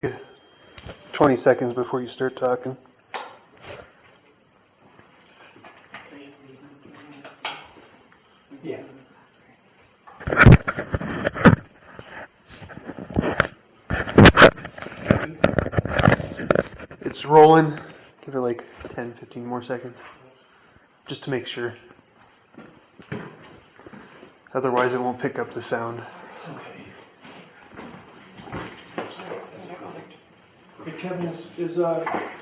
20 seconds before you start talking. Yeah. It's rolling. Give it like 10, 15 more seconds. Just to make sure. Otherwise it won't pick up the sound. Okay. Hey, Kevin, is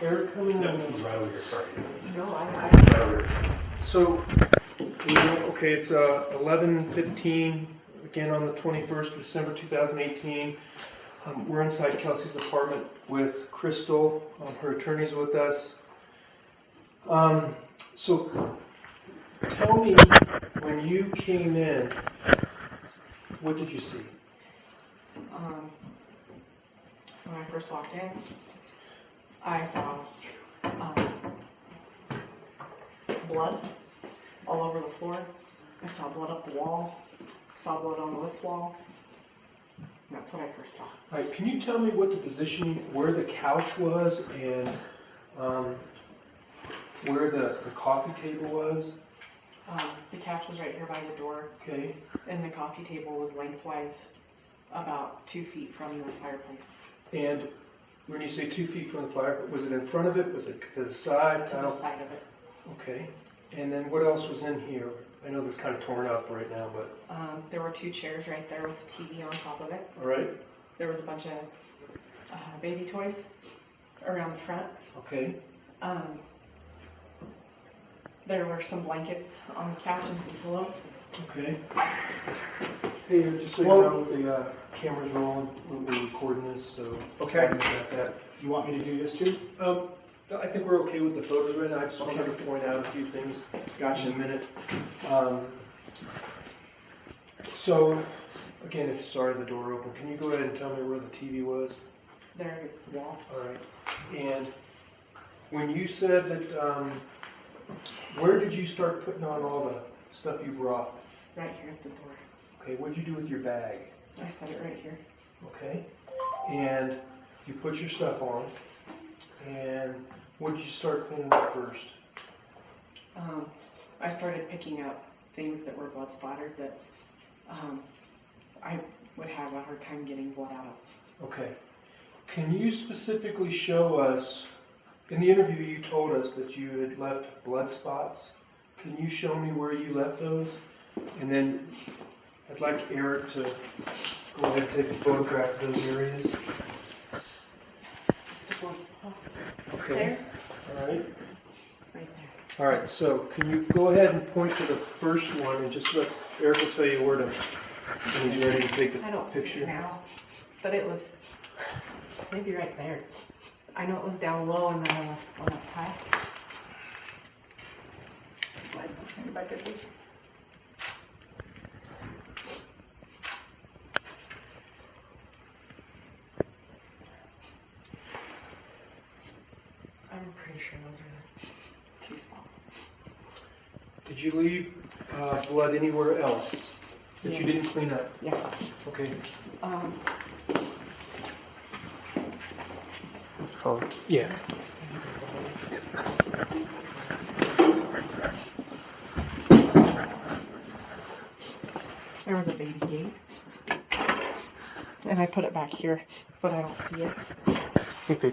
Eric coming? No, he's right over here, sorry. No, Right over here. So, okay, it's 11:15, again on the 21st of December 2018. We're inside Kelsey's apartment with Krystal. Her attorney's with us. So, tell me, when you came in, what did you see? When I first walked in, I saw blood all over the floor. I saw blood up the wall. Saw blood on this wall. And that's what I first saw. All right, can you tell me what the position, where the couch was, and where the coffee table was? The couch was right here by the door, Okay. and the coffee table was lengthwise about 2 feet from the fireplace. And when you say 2 feet from the fire, was it in front of it? Was it to the side? To the side of it. Okay. And then what else was in here? I know it's kind of torn up right now, but. There were 2 chairs right there with a TV on top of it. All right. There was a bunch of baby toys around the front. Okay. There were some blankets on the couch and some pillows. Okay. Hey, just so you know, the camera's rolling, we're recording this, so. Okay. Sorry about that. You want me to do this too? I think we're okay with the photos right now. I just wanted to point out a few things. Gotcha. In a minute. So, again, sorry the door open. Can you go ahead and tell me where the TV was? There is the wall. All right. And when you said that, where did you start putting on all the stuff you brought? Right here at the door. Okay, what did you do with your bag? I set it right here. Okay. And you put your stuff on. And what did you start cleaning up first? I started picking up things that were blood splattered that I would have a hard time getting blood out of. Okay. Can you specifically show us, in the interview you told us that you had left blood spots. Can you show me where you left those? And then I'd like Eric to go ahead and take a photograph of those areas. Okay. There? All right. Right there. All right, so can you go ahead and point to the first one and just let Eric will tell you where to, when he's ready to take the I don't see picture. it now, but it was maybe right there. I know it was down low and then on that high. Maybe back at this. I'm pretty sure those are the 2 spots. Did you leave blood anywhere else that you didn't clean up? Yeah. Okay. Oh. Yeah. There was a baby gate. And I put it back here, but I don't see it. Okay.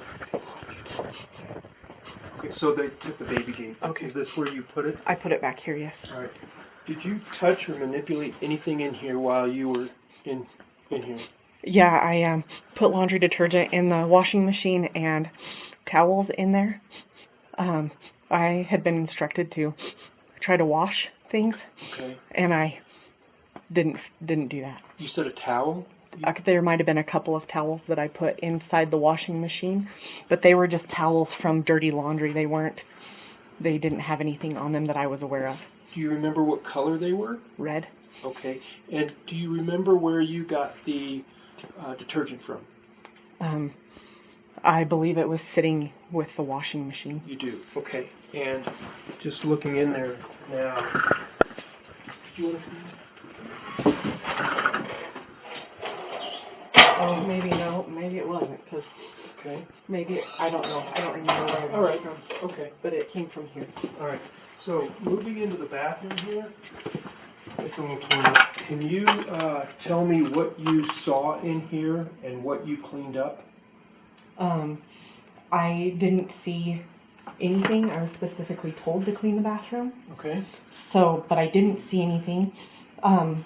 Okay, so they took the baby gate. Okay. Is this where you put it? I put it back here, yes. All right. Did you touch or manipulate anything in here while you were in here? Yeah, I put laundry detergent in the washing machine and towels in there. I had been instructed to try to wash things, Okay. and I didn't do that. You said a towel? There might have been a couple of towels that I put inside the washing machine, but they were just towels from dirty laundry. They didn't have anything on them that I was aware of. Do you remember what color they were? Red. Okay. And do you remember where you got the detergent from? I believe it was sitting with the washing machine. You do. Okay. And just looking in there now. Do you want to see? Oh, maybe no, maybe it wasn't. because Okay. maybe, I don't know, I don't remember where it All right. came from, Okay. but it came from here. All right. So moving into the bathroom here, it's a little torn up. Can you tell me what you saw in here and what you cleaned up? I didn't see anything. I was specifically told to clean the bathroom. Okay. So, but I didn't see anything.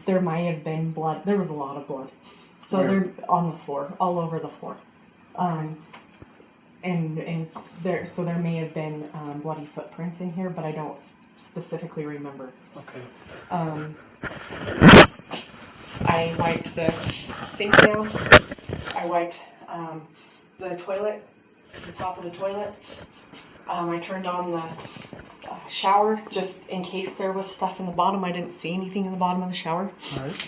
There might have been blood. There was a lot of blood. So Where? they're on the floor, all over the floor. And there may have been bloody footprints in here, but I don't specifically remember. Okay. I wiped the sink down. I wiped the toilet, the top of the toilet. I turned on the shower just in case there was stuff in the bottom. I didn't see anything in the bottom of the shower. All right.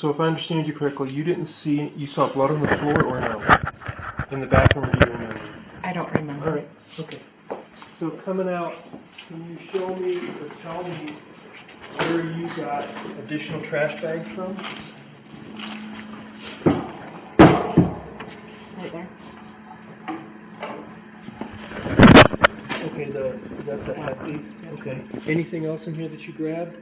So if I understand you correctly, you saw blood on the floor or no? In the bathroom, or do you remember? I don't remember. All right. Okay. So coming out, can you show me or tell me where you got additional trash bags from? Right there. Okay, that's the hefty. Okay. Anything else in here that you grabbed?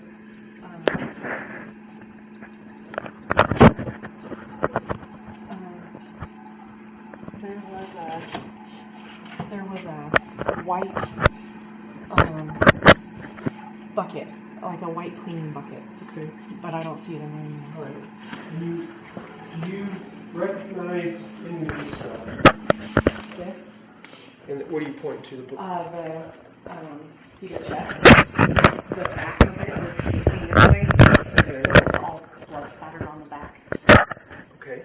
There was a white bucket, like a white cleaning bucket. Okay. But I don't see it in there anymore. All right. Do you recognize any of this stuff? This? And what are you pointing to? See the chest? The back of it was facing this way. Okay. It's all blood splattered on the back. Okay.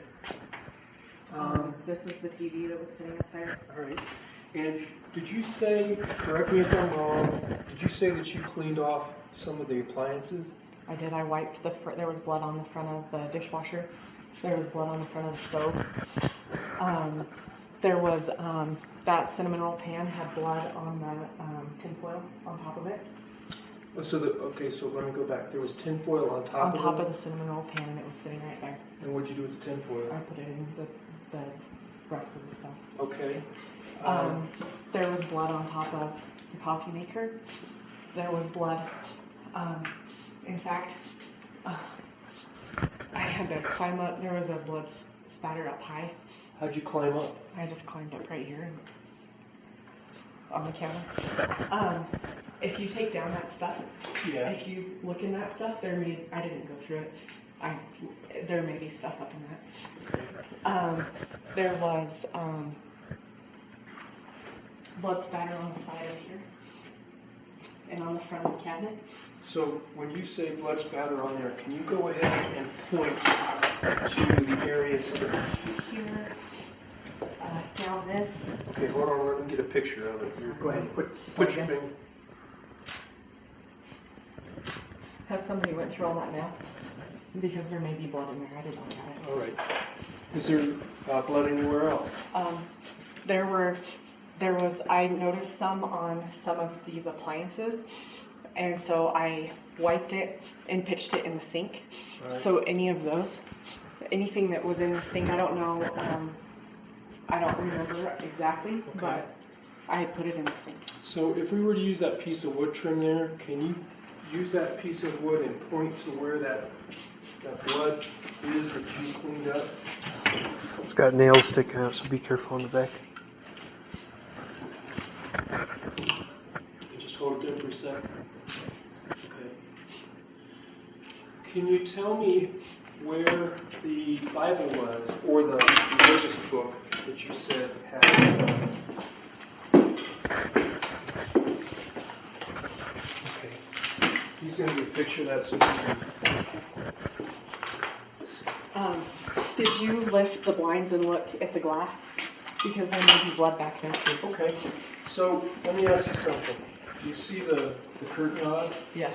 This is the TV that was sitting up there. All right. And did you say, correct me if I'm wrong, did you say that you cleaned off some of the appliances? I did. I wiped there was blood on the front of the dishwasher. There was blood on the front of the stove. There was, that cinnamon roll pan had blood on the tinfoil on top of it. Oh, so let me go back. There was tinfoil on top of it? On top of the cinnamon roll pan, and it was sitting right there. And what did you do with the tinfoil? I put it in the rest of the stuff. Okay. There was blood on top of the coffee maker. There was blood. In fact, I had to climb up. There was a blood spatter up high. How'd you climb up? I just climbed up right here on the counter. If you take down that stuff, Yeah. if you look in that stuff, I didn't go through it. There may be stuff up in that. There was blood spatter on the side of here and on the front of the cabinet. So when you say blood spatter on there, can you go ahead and point to the areas Here, down this. Okay, hold on, let me get a picture of it. Go ahead, put your finger. Have somebody went through all that now? Because there may be blood in there. I didn't look at it. All right. Is there blood anywhere else? I noticed some on some of these appliances, and so I wiped it and pitched it in the sink. Right. So anything that was in the sink, I don't know, I don't remember exactly, Okay. but I put it in the sink. So if we were to use that piece of wood trim there, can you use that piece of wood and point to where that blood is that you cleaned up? It's got nails sticking out, so be careful on the back. Just hold it there for a sec. Okay. Can you tell me where the Bible was, or the religious book that you said had? Okay. He's going to get a picture of that so we can. Did you lift the blinds and look at the glass? Because there may be blood back there too. Okay. So let me ask you something. Do you see the curtain rod? Yes.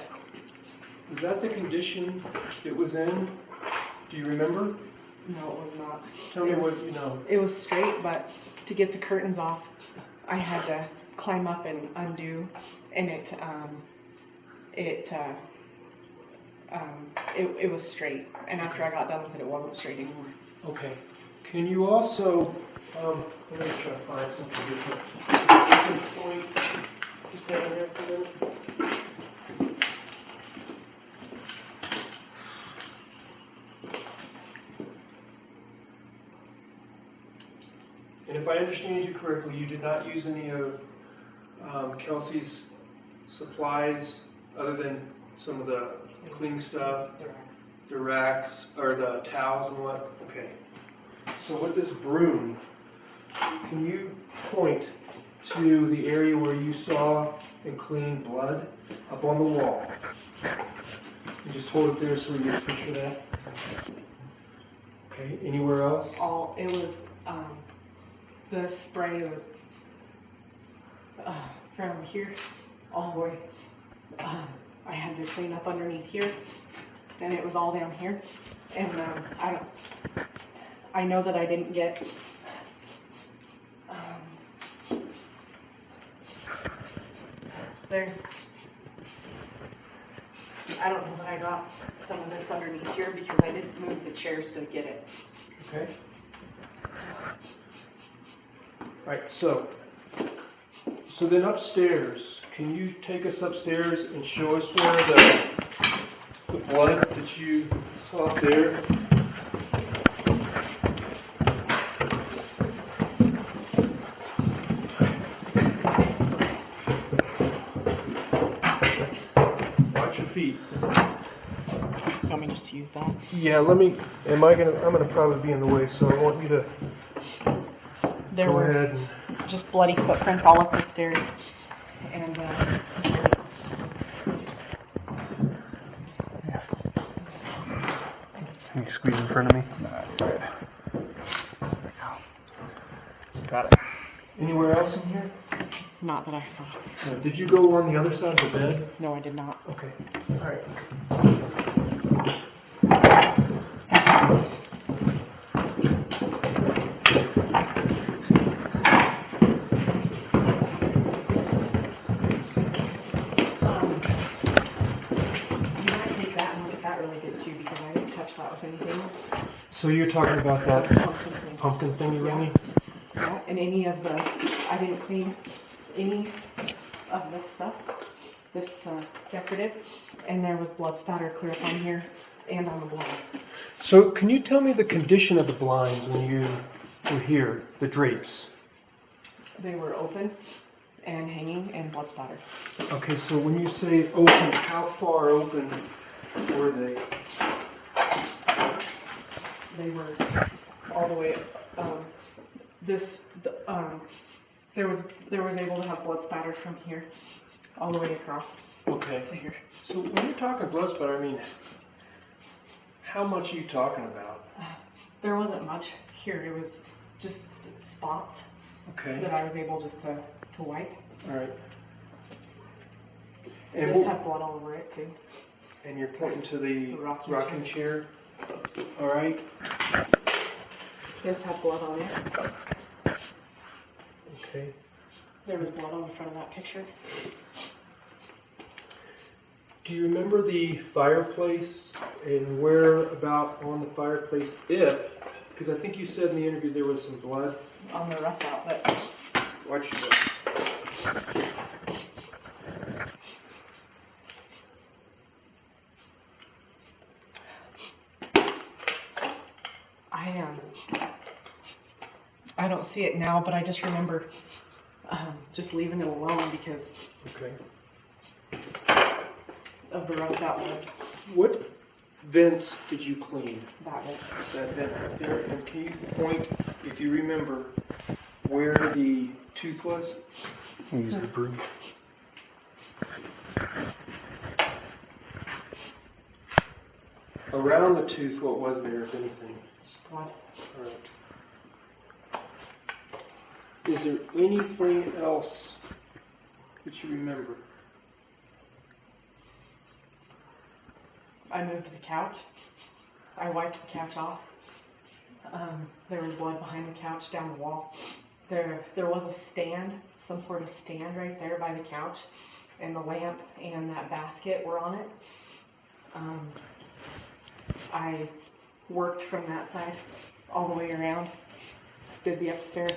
Is that the condition it was in? Do you remember? No, it was not. Tell me what you know. It was straight, but to get the curtains off, I had to climb up and undo, and it was straight. And after I got done with it, it wasn't straight anymore. Okay. Can you also, let me try to find something different. You can point, just stand there for a minute. And if I understand you correctly, you did not use any of Kelsey's supplies other than some of the cleaning stuff, the racks, or the towels and what? Okay. So with this broom, can you point to the area where you saw and cleaned blood up on the wall? And just hold it there so we get a picture of that. Okay, anywhere else? It was, the spray was, from here all the way. I had to clean up underneath here, and it was all down here. And, I know that I didn't get, I don't know that I got some of this underneath here because I didn't move the chairs to get it. Okay. Right, so then upstairs, can you take us upstairs and show us where the blood that you saw up there? Watch your feet. You want me just to use that? Yeah, I'm gonna probably be in the way, so I want you to There go were ahead and, just bloody footprints all up the stairs. And, Can you squeeze in front of me? got it. Anywhere else in here? not that I saw. Did you go on the other side of the bed? No, I did not. Okay, all right. You might take that and look at that really good too, because I didn't touch that with anything. So you're talking about that Pumpkin thing. pumpkin thing you ran me? Yeah, and any of the, I didn't clean any of this stuff, this decorative, and there was blood spatter clear up on here and on the blind. So can you tell me the condition of the blinds when you were here, the drapes? They were open and hanging and blood spatter. Okay, so when you say open, how far open were they? They were all the way, there was able to have blood spatter from here all the way across Okay. to here. So when you're talking blood spatter, I mean, how much are you talking about? There wasn't much here, it was just spots Okay, that I was able just to wipe. all right. This And, had blood all over it too. and you're pointing to the The rocking rocking chair? All right. This had blood on it. Okay. There was blood on the front of that picture. Do you remember the fireplace and where about on the fireplace, because I think you said in the interview there was some blood. On the rough out, but Watch yourself. I don't see it now, but I just remember just leaving it alone because Okay. of the rough out blood. What vents did you clean? That was. That vent right there, and can you point, if you remember, where the tooth was? Use the broom. Around the tooth, what was there, if anything? Blood. All right. Is there anything else that you remember? I moved the couch. I wiped the couch off. There was blood behind the couch down the wall. There was a stand, some sort of stand right there by the couch, and the lamp and that basket were on it. I worked from that side all the way around, did the upstairs,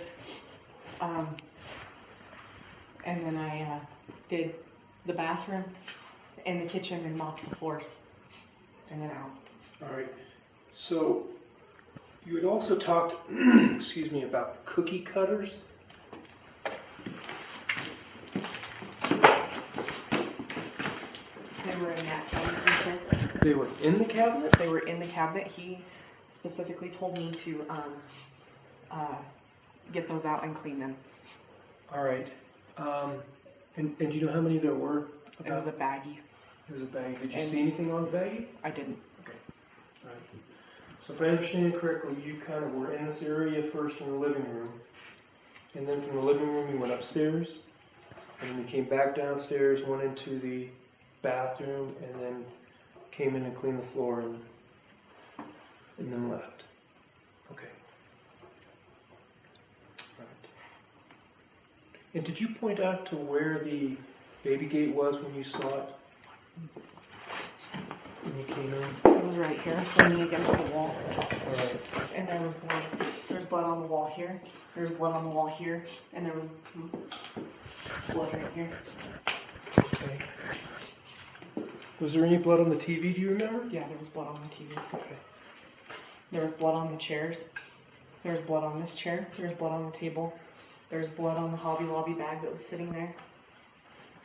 and then I did the bathroom and the kitchen and mopped the floors, and then out. All right. So you had also talked, excuse me, about cookie cutters. They were in that cabinet. They were in the cabinet? They were in the cabinet. He specifically told me to get those out and clean them. All right. And do you know how many there were? It was a baggie. It was a baggie. Did you And see anything on the baggie? I didn't. All right. So if I understand correctly, you kind of were in this area first in the living room, and then from the living room you went upstairs, and then you came back downstairs, went into the bathroom, and then came in and cleaned the floor, and then left. Okay. All right. And did you point out to where the baby gate was when you saw it? When you came in? It was right here, leaning against the wall. All right. And there was blood. There's blood on the wall here. There's blood on the wall here. And there was blood right here. Okay. Was there any blood on the TV, do you remember? Yeah, there was blood on the TV. Okay. There was blood on the chairs. There was blood on this chair. There was blood on the table. There was blood on the Hobby Lobby bag that was sitting there.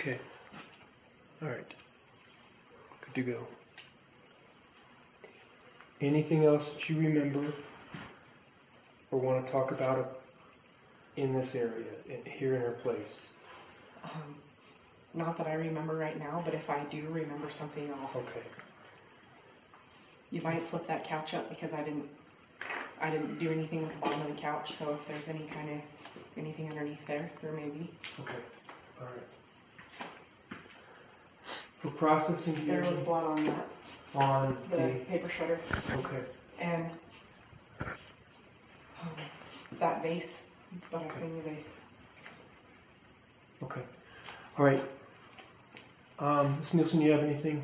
Okay. All right. Good to go. Anything else that you remember or want to talk about in this area, here in her place? Not that I remember right now, but if I do remember something, Okay. you might flip that couch up because I didn't do anything with the bottom of the couch. So if there's any kind of anything underneath there may be. Okay. All right. For processing There here was blood on that, on the paper shredder, okay. and that vase, but I cleaned the vase. Okay. All right. Ms. Nielsen, you have anything?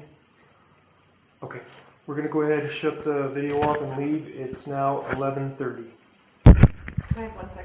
Okay. We're going to go ahead and shut the video off and leave. It's now 11:30. Can I have 1 second?